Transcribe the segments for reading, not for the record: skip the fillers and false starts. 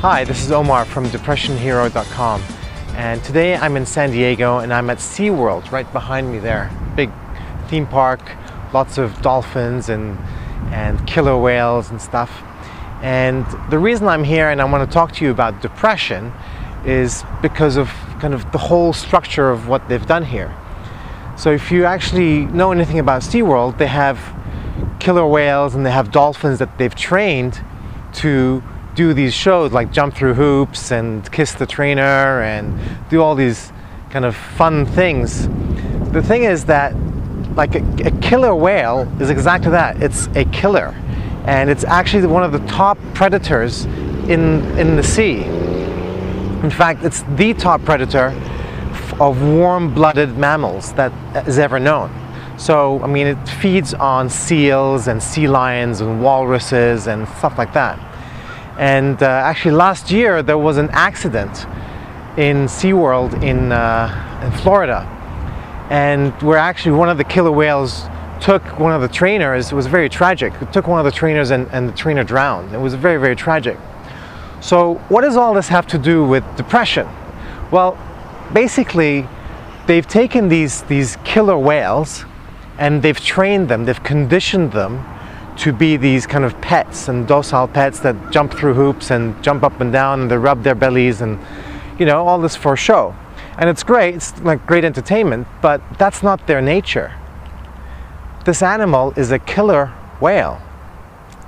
Hi, this is Omar from DepressionHero.com, and today I'm in San Diego and I'm at SeaWorld right behind me there. Big theme park, lots of dolphins and killer whales and stuff. And the reason I'm here and I want to talk to you about depression is because of kind of the whole structure of what they've done here. So if you actually know anything about SeaWorld, they have killer whales and they have dolphins that they've trained to do these shows like jump through hoops and kiss the trainer and do all these kind of fun things. The thing is that like a killer whale is exactly that. It's a killer, and it's actually one of the top predators in the sea. In fact, it's the top predator of warm-blooded mammals that is ever known. So, I mean, it feeds on seals and sea lions and walruses and stuff like that. And actually last year there was an accident in SeaWorld in Florida, and where actually one of the killer whales took one of the trainers. It was very tragic. It took one of the trainers and the trainer drowned. It was very, very tragic. So what does all this have to do with depression? Well, basically they've taken these killer whales and they've trained them, they've conditioned them to be these kind of pets and docile pets that jump through hoops and jump up and down and they rub their bellies and, you know, all this for show. And it's great, it's like great entertainment, but that's not their nature. This animal is a killer whale.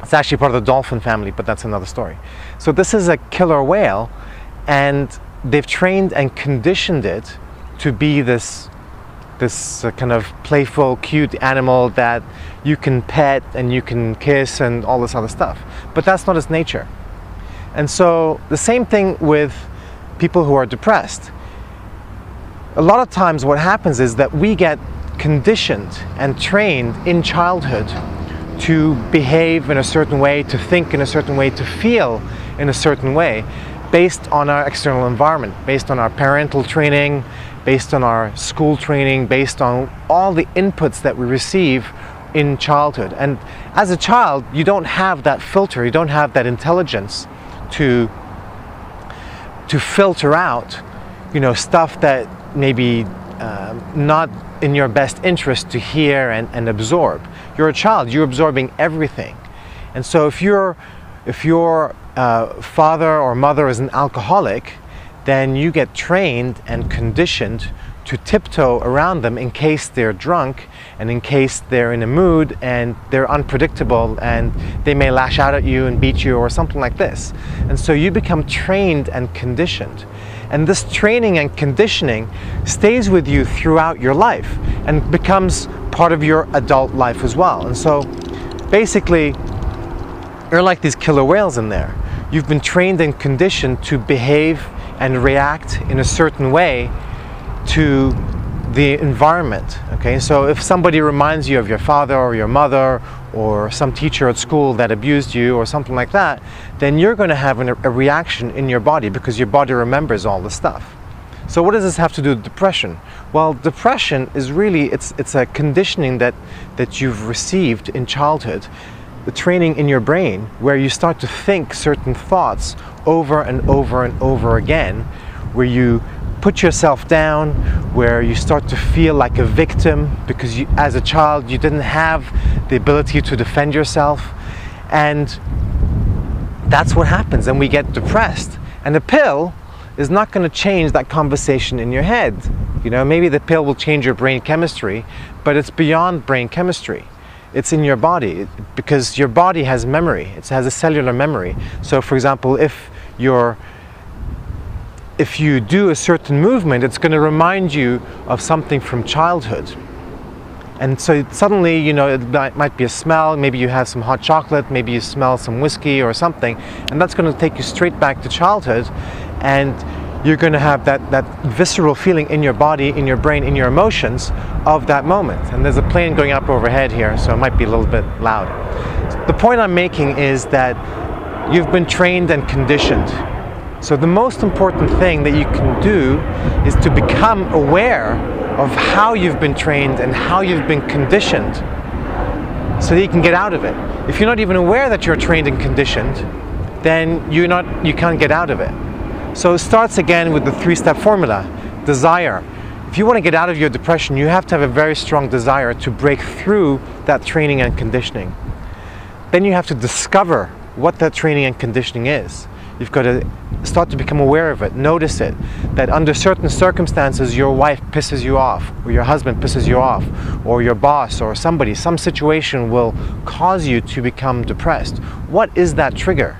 It's actually part of the dolphin family, but that's another story. So this is a killer whale, and they've trained and conditioned it to be this kind of playful, cute animal that you can pet and you can kiss and all this other stuff. But that's not its nature. And so the same thing with people who are depressed. A lot of times what happens is that we get conditioned and trained in childhood to behave in a certain way, to think in a certain way, to feel in a certain way, based on our external environment, based on our parental training, based on our school training, based on all the inputs that we receive in childhood. And as a child, you don't have that filter, you don't have that intelligence to filter out, you know, stuff that maybe not in your best interest to hear and absorb. You're a child, you're absorbing everything. And so if your father or mother is an alcoholic, then you get trained and conditioned to tiptoe around them in case they're drunk and in case they're in a mood and they're unpredictable and they may lash out at you and beat you or something like this. And so you become trained and conditioned. And this training and conditioning stays with you throughout your life and becomes part of your adult life as well. And so basically, you're like these killer whales in there. You've been trained and conditioned to behave and react in a certain way to the environment. Okay, so if somebody reminds you of your father or your mother or some teacher at school that abused you or something like that, then you're going to have a reaction in your body because your body remembers all the stuff. So what does this have to do with depression? Well, depression is really, it's a conditioning that you've received in childhood, the training in your brain where you start to think certain thoughts over and over and over again, where you put yourself down, where you start to feel like a victim because you, as a child, you didn't have the ability to defend yourself. And that's what happens, and we get depressed. And the pill is not going to change that conversation in your head. You know, maybe the pill will change your brain chemistry, but it's beyond brain chemistry. It's in your body, because your body has memory. It has a cellular memory. So for example, if you do a certain movement, it's going to remind you of something from childhood. And so suddenly, you know, it might be a smell, maybe you have some hot chocolate, maybe you smell some whiskey or something, and that's going to take you straight back to childhood, and you're going to have that visceral feeling in your body, in your brain, in your emotions of that moment. And there's a plane going up overhead here, so it might be a little bit loud. The point I'm making is that you've been trained and conditioned. So the most important thing that you can do is to become aware of how you've been trained and how you've been conditioned so that you can get out of it. If you're not even aware that you're trained and conditioned, then you can't get out of it. So it starts again with the 3-step formula: desire. If you want to get out of your depression, you have to have a very strong desire to break through that training and conditioning. Then you have to discover what that training and conditioning is. You've got to start to become aware of it, notice it, that under certain circumstances your wife pisses you off, or your husband pisses you off, or your boss, or somebody, some situation will cause you to become depressed. What is that trigger?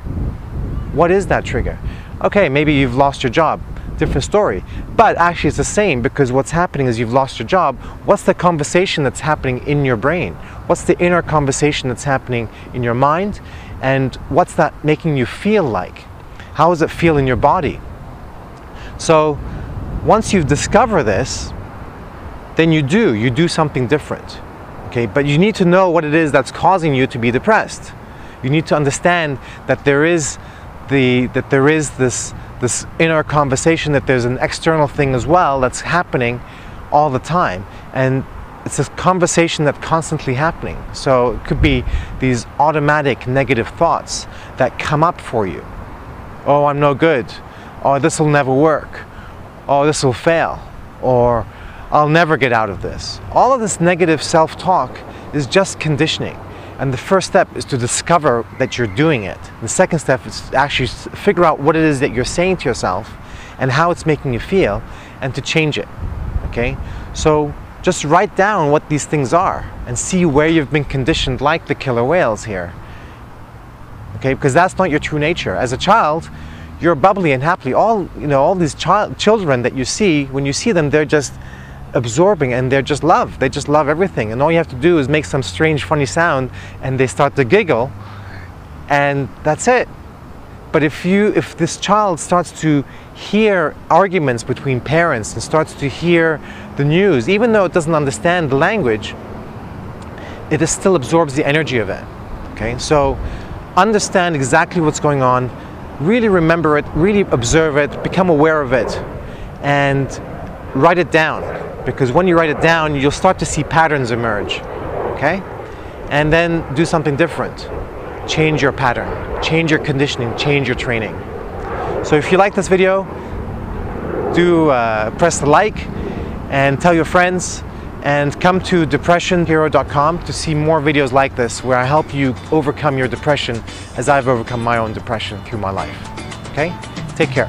What is that trigger? Okay, maybe you've lost your job, different story, but actually it's the same, because what's happening is you've lost your job. What's the conversation that's happening in your brain? What's the inner conversation that's happening in your mind? And what's that making you feel like? How does it feel in your body? So once you discover this, then you do something different. Okay, but you need to know what it is that's causing you to be depressed. You need to understand that there is this inner conversation, that there's an external thing as well that's happening all the time, and it's a conversation that's constantly happening. So it could be these automatic negative thoughts that come up for you. Oh, I'm no good. Oh, this will never work. Oh, this will fail. Or I'll never get out of this. All of this negative self-talk is just conditioning. And the first step is to discover that you're doing it. The second step is to actually figure out what it is that you're saying to yourself and how it's making you feel, and to change it. Okay? So just write down what these things are and see where you've been conditioned, like the killer whales here. Okay, because that's not your true nature. As a child, you're bubbly and happy. All these children that you see, when you see them, they're just absorbing, and they're just love. They just love everything, and all you have to do is make some strange, funny sound, and they start to giggle, and that's it. But if this child starts to hear arguments between parents and starts to hear the news, even though it doesn't understand the language, it still absorbs the energy of it. Okay, so understand exactly what's going on, really remember it, really observe it, become aware of it, and write it down. Because when you write it down, you'll start to see patterns emerge. Okay? And then do something different. Change your pattern, change your conditioning, change your training. So if you like this video, do press the like and tell your friends, and come to DepressionHero.com to see more videos like this, where I help you overcome your depression as I've overcome my own depression through my life. Okay? Take care.